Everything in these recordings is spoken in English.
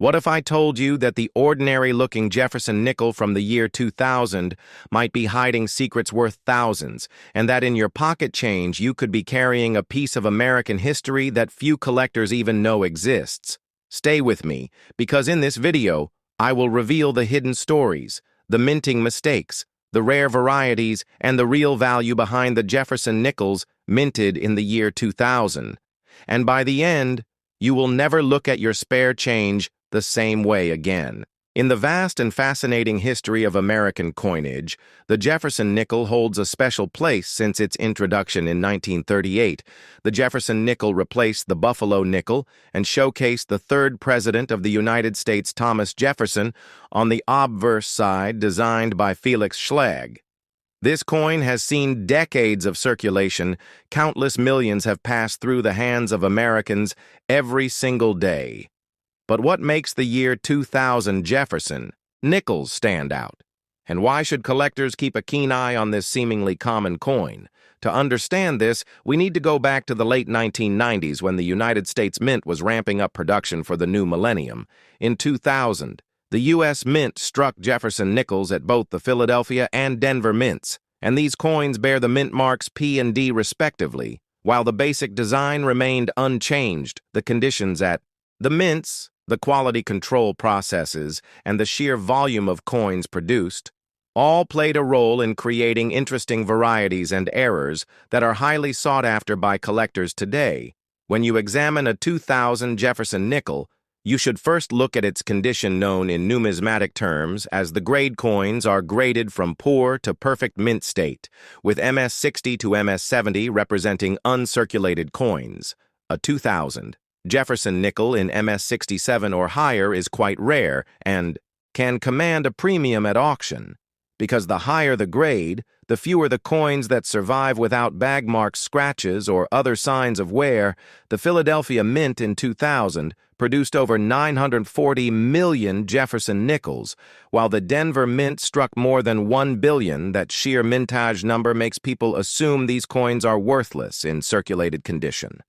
What if I told you that the ordinary-looking Jefferson nickel from the year 2000 might be hiding secrets worth thousands, and that in your pocket change you could be carrying a piece of American history that few collectors even know exists? Stay with me, because in this video, I will reveal the hidden stories, the minting mistakes, the rare varieties, and the real value behind the Jefferson nickels minted in the year 2000. And by the end, you will never look at your spare change the same way again. In the vast and fascinating history of American coinage, the Jefferson nickel holds a special place since its introduction in 1938. The Jefferson nickel replaced the Buffalo nickel and showcased the third president of the United States, Thomas Jefferson, on the obverse side designed by Felix Schlegel. This coin has seen decades of circulation. Countless millions have passed through the hands of Americans every single day. But what makes the year 2000 Jefferson nickels stand out? And why should collectors keep a keen eye on this seemingly common coin? To understand this, we need to go back to the late 1990s when the United States Mint was ramping up production for the new millennium. In 2000, the U.S. Mint struck Jefferson nickels at both the Philadelphia and Denver mints, and these coins bear the mint marks P and D respectively. While the basic design remained unchanged, the conditions at the mints, the quality control processes, and the sheer volume of coins produced all played a role in creating interesting varieties and errors that are highly sought after by collectors today. When you examine a 2000 Jefferson nickel, you should first look at its condition, known in numismatic terms as the grade. Coins are graded from poor to perfect mint state, with MS60 to MS70 representing uncirculated coins. A 2000 Jefferson nickel in MS67 or higher is quite rare and can command a premium at auction. Because the higher the grade, the fewer the coins that survive without bag marks, scratches, or other signs of wear. The Philadelphia Mint in 2000 produced over 940 million Jefferson nickels, while the Denver Mint struck more than 1 billion. That sheer mintage number makes people assume these coins are worthless in circulated condition.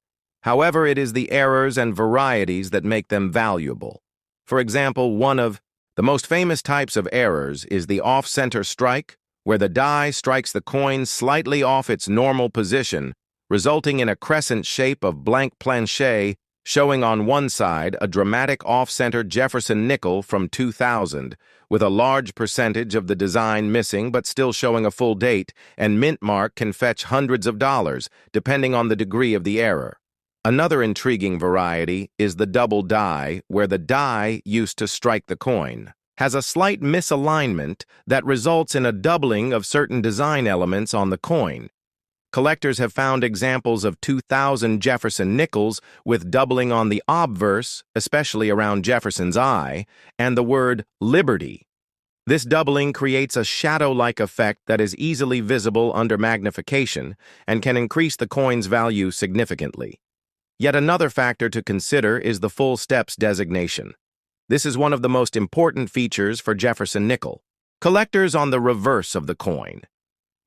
However, it is the errors and varieties that make them valuable. For example, one of the most famous types of errors is the off-center strike, where the die strikes the coin slightly off its normal position, resulting in a crescent shape of blank planche, showing on one side a dramatic off-center Jefferson nickel from 2000, with a large percentage of the design missing but still showing a full date, and mint mark can fetch hundreds of dollars, depending on the degree of the error. Another intriguing variety is the double die, where the die used to strike the coin has a slight misalignment that results in a doubling of certain design elements on the coin. Collectors have found examples of 2000 Jefferson nickels with doubling on the obverse, especially around Jefferson's eye, and the word Liberty. This doubling creates a shadow-like effect that is easily visible under magnification and can increase the coin's value significantly. Yet another factor to consider is the full steps designation. This is one of the most important features for Jefferson nickel. Collectors on the reverse of the coin.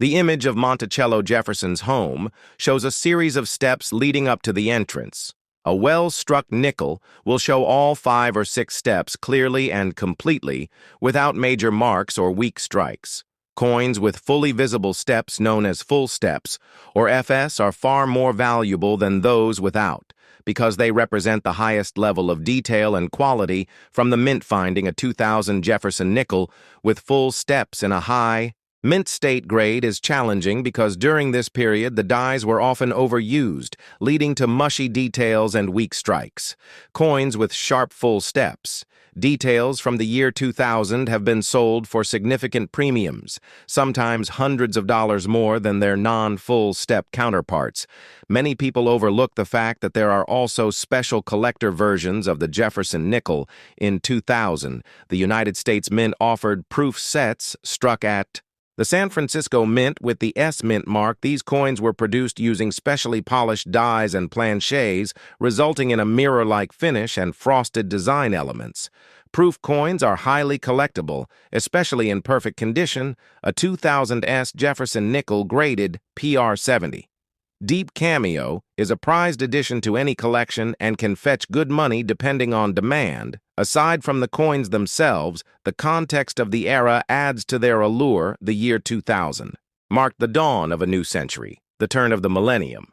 The image of Monticello Jefferson's home shows a series of steps leading up to the entrance. A well-struck nickel will show all 5 or 6 steps clearly and completely without major marks or weak strikes. Coins with fully visible steps, known as full steps, or FS, are far more valuable than those without, because they represent the highest level of detail and quality. From the mint, finding a 2000 Jefferson nickel with full steps in a high mint state grade is challenging because during this period the dies were often overused, leading to mushy details and weak strikes. Coins with sharp full steps details from the year 2000 have been sold for significant premiums, sometimes hundreds of dollars more than their non-full step counterparts. Many people overlook the fact that there are also special collector versions of the Jefferson nickel. In 2000, the United States Mint offered proof sets struck at the San Francisco Mint with the S mint mark. These coins were produced using specially polished dies and planches, resulting in a mirror-like finish and frosted design elements. Proof coins are highly collectible, especially in perfect condition. A 2000 S Jefferson nickel graded PR70. Deep Cameo is a prized addition to any collection and can fetch good money depending on demand. Aside from the coins themselves, the context of the era adds to their allure. The year 2000 marked the dawn of a new century, the turn of the millennium,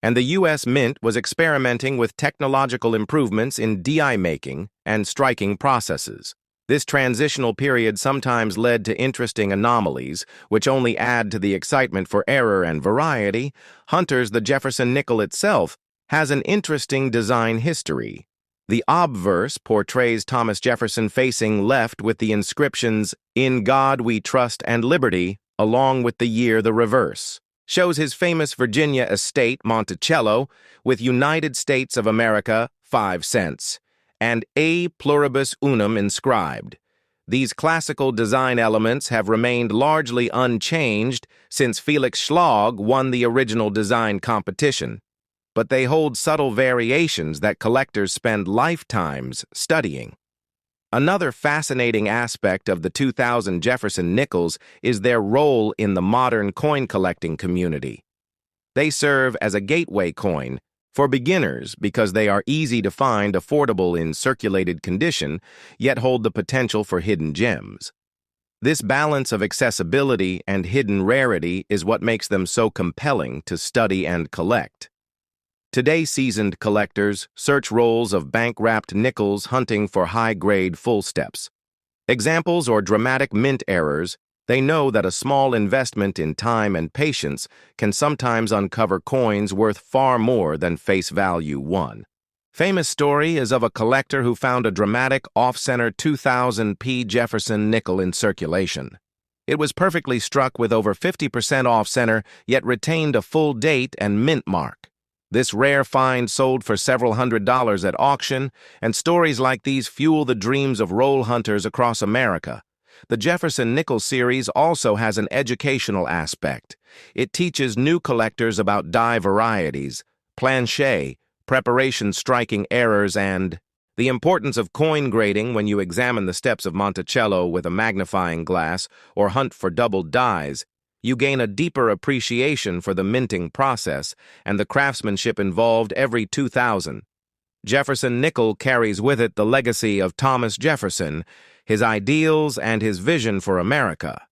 and the U.S. Mint was experimenting with technological improvements in die making and striking processes. This transitional period sometimes led to interesting anomalies, which only add to the excitement for error and variety. The Jefferson nickel itself has an interesting design history. The obverse portrays Thomas Jefferson facing left with the inscriptions, "In God We Trust and Liberty," along with the year. The reverse shows his famous Virginia estate, Monticello, with United States of America, 5 cents, and A Pluribus Unum inscribed. These classical design elements have remained largely unchanged since Felix Schlag won the original design competition, but they hold subtle variations that collectors spend lifetimes studying. Another fascinating aspect of the 2000 Jefferson nickels is their role in the modern coin collecting community. They serve as a gateway coin for beginners because they are easy to find, affordable in circulated condition, yet hold the potential for hidden gems. This balance of accessibility and hidden rarity is what makes them so compelling to study and collect. Today, seasoned collectors search rolls of bank-wrapped nickels hunting for high-grade full steps. Examples or dramatic mint errors, they know that a small investment in time and patience can sometimes uncover coins worth far more than face value. One famous story is of a collector who found a dramatic off-center 2000p Jefferson nickel in circulation. It was perfectly struck with over 50% off-center, yet retained a full date and mint mark. This rare find sold for several $100s at auction, and stories like these fuel the dreams of roll hunters across America. The Jefferson nickel series also has an educational aspect. It teaches new collectors about die varieties, plancher, preparation, striking errors, and the importance of coin grading when you examine the steps of Monticello with a magnifying glass or hunt for doubled dies. You gain a deeper appreciation for the minting process and the craftsmanship involved. Every 2000 Jefferson nickel carries with it the legacy of Thomas Jefferson, his ideals, and his vision for America.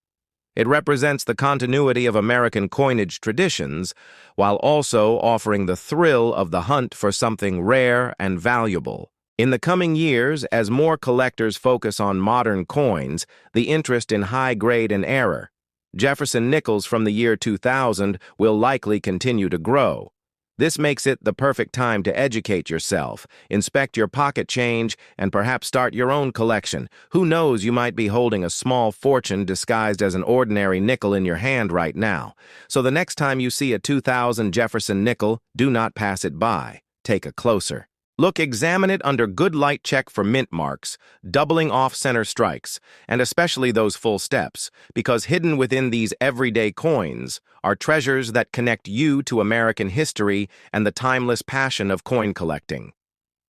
It represents the continuity of American coinage traditions, while also offering the thrill of the hunt for something rare and valuable. In the coming years, as more collectors focus on modern coins, the interest in high grade and error, Jefferson nickels from the year 2000 will likely continue to grow. This makes it the perfect time to educate yourself, inspect your pocket change, and perhaps start your own collection. Who knows, you might be holding a small fortune disguised as an ordinary nickel in your hand right now. So the next time you see a 2000 Jefferson nickel, do not pass it by. Take a closer look, examine it under good light, check for mint marks, doubling off-center strikes, and especially those full steps, because hidden within these everyday coins are treasures that connect you to American history and the timeless passion of coin collecting.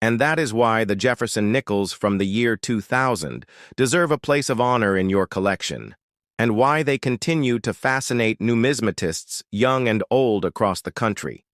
And that is why the Jefferson nickels from the year 2000 deserve a place of honor in your collection, and why they continue to fascinate numismatists young and old across the country.